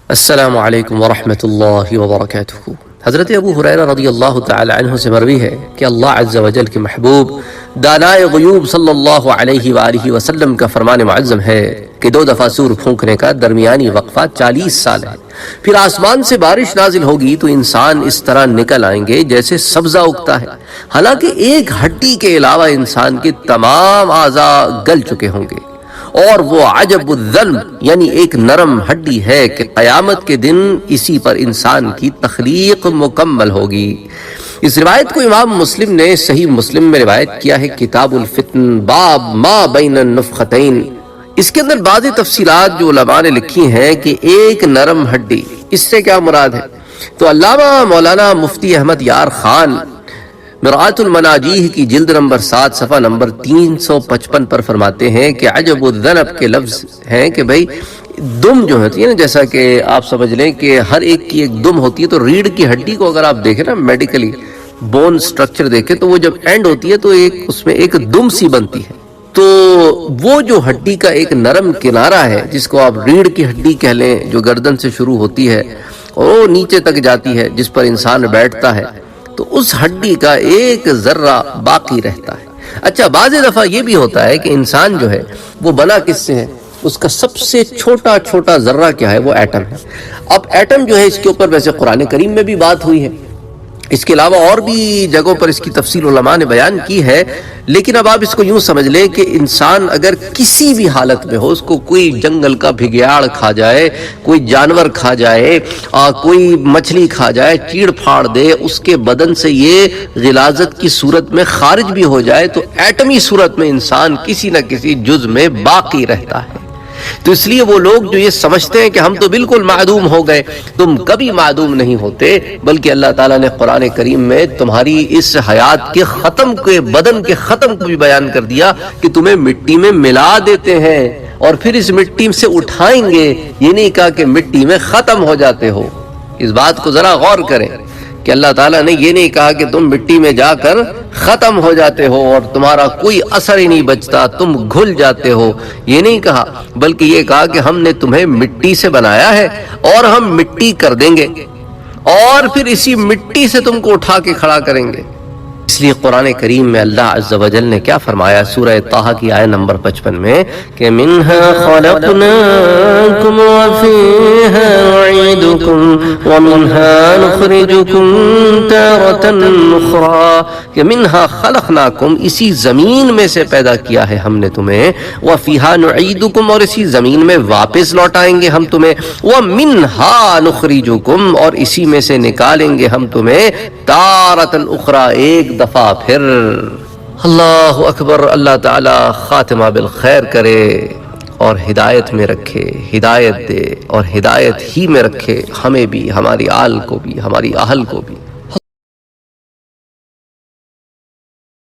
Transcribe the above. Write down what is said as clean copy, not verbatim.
السلام علیکم ورحمۃ اللہ وبرکاتہ۔ حضرت ابو ہریرہ رضی اللہ تعالی عنہ سے مروی ہے کہ اللہ عز و جل کے محبوب دانائے غیوب صلی اللہ علیہ وآلہ وسلم کا فرمان معظم ہے کہ 2 دفعہ سور پھونکنے کا درمیانی وقفہ 40 سال ہے، پھر آسمان سے بارش نازل ہوگی تو انسان اس طرح نکل آئیں گے جیسے سبزہ اگتا ہے، حالانکہ ایک ہڈی کے علاوہ انسان کے تمام اعضاء گل چکے ہوں گے، اور وہ عجب الذنب یعنی ایک نرم ہڈی ہے کہ قیامت کے دن اسی پر انسان کی تخلیق مکمل ہوگی۔ اس روایت کو امام مسلم نے صحیح مسلم میں روایت کیا ہے، کتاب الفتن باب ما بین النفختین۔ اس کے اندر بعض تفصیلات جو علماء نے لکھی ہیں کہ ایک نرم ہڈی، اس سے کیا مراد ہے؟ تو علامہ مولانا مفتی احمد یار خان مرآت المناجیح کی جلد نمبر 7 صفحہ نمبر 355 پر فرماتے ہیں کہ عجب الذنب کے لفظ ہیں کہ بھئی دم جو ہوتی ہے نا، جیسا کہ آپ سمجھ لیں کہ ہر ایک کی ایک دم ہوتی ہے، تو ریڑھ کی ہڈی کو اگر آپ دیکھیں نا میڈیکلی بون سٹرکچر دیکھیں تو وہ جب اینڈ ہوتی ہے تو اس میں ایک دم سی بنتی ہے، تو وہ جو ہڈی کا ایک نرم کنارہ ہے جس کو آپ ریڑھ کی ہڈی کہہ لیں، جو گردن سے شروع ہوتی ہے اور وہ نیچے تک جاتی ہے، جس پر انسان بیٹھتا ہے، تو اس ہڈی کا ایک ذرہ باقی رہتا ہے۔ اچھا، بعض دفعہ یہ بھی ہوتا ہے کہ انسان جو ہے وہ بنا کس سے ہے؟ اس کا سب سے چھوٹا ذرہ کیا ہے؟ وہ ایٹم ہے۔ اب ایٹم جو ہے اس کے اوپر ویسے قرآن کریم میں بھی بات ہوئی ہے، اس کے علاوہ اور بھی جگہوں پر اس کی تفصیل علماء نے بیان کی ہے، لیکن اب آپ اس کو یوں سمجھ لیں کہ انسان اگر کسی بھی حالت میں ہو، اس کو کوئی جنگل کا بھگیاڑ کھا جائے، کوئی جانور کھا جائے، کوئی مچھلی کھا جائے، چیڑ پھاڑ دے، اس کے بدن سے یہ غلاظت کی صورت میں خارج بھی ہو جائے تو ایٹمی صورت میں انسان کسی نہ کسی جز میں باقی رہتا ہے۔ تو اس لیے وہ لوگ جو یہ سمجھتے ہیں کہ ہم تو بالکل معدوم ہو گئے، تم کبھی معدوم نہیں ہوتے، بلکہ اللہ تعالیٰ نے قرآن کریم میں تمہاری اس حیات کے ختم کے بدن کے ختم کو بھی بیان کر دیا کہ تمہیں مٹی میں ملا دیتے ہیں اور پھر اس مٹی سے اٹھائیں گے، یہ نہیں کہا کہ مٹی میں ختم ہو جاتے ہو۔ اس بات کو ذرا غور کریں کہ اللہ تعالیٰ نے یہ نہیں کہا کہ تم مٹی میں جا کر ختم ہو جاتے ہو اور تمہارا کوئی اثر ہی نہیں بچتا، تم گھل جاتے ہو، یہ نہیں کہا، بلکہ یہ کہا کہ ہم نے تمہیں مٹی سے بنایا ہے اور ہم مٹی کر دیں گے اور پھر اسی مٹی سے تم کو اٹھا کے کھڑا کریں گے۔ اس لیے قرآن کریم میں اللہ عز و جل نے کیا فرمایا سورہ طٰہٰ کی آیت نمبر 55 میں کہ مِنْهَا خَلَقْنَاكُمْ وَفِيهَا نُعِيدُكُمْ وَمِنْهَا نُخْرِجُكُمْ تَارَةً أُخْرَىٰ، کہ مِنْهَا خَلَقْنَاكُمْ اسی زمین میں سے پیدا کیا ہے ہم نے تمہیں، وَفِيهَا نُعِيدُكُمْ اور اسی زمین میں واپس لوٹائیں گے ہم تمہیں، وَمِنْهَا نُخْرِجُكُمْ اور اسی میں سے نکالیں گے ہم تمہیں تَارَةً أُخْرَىٰ ایک دفعہ پھر۔ اللہ اکبر۔ اللہ تعالی خاتمہ بالخیر کرے اور ہدایت میں رکھے، ہدایت دے اور ہدایت ہی میں رکھے، ہمیں بھی، ہماری آل کو بھی، ہماری اہل کو بھی۔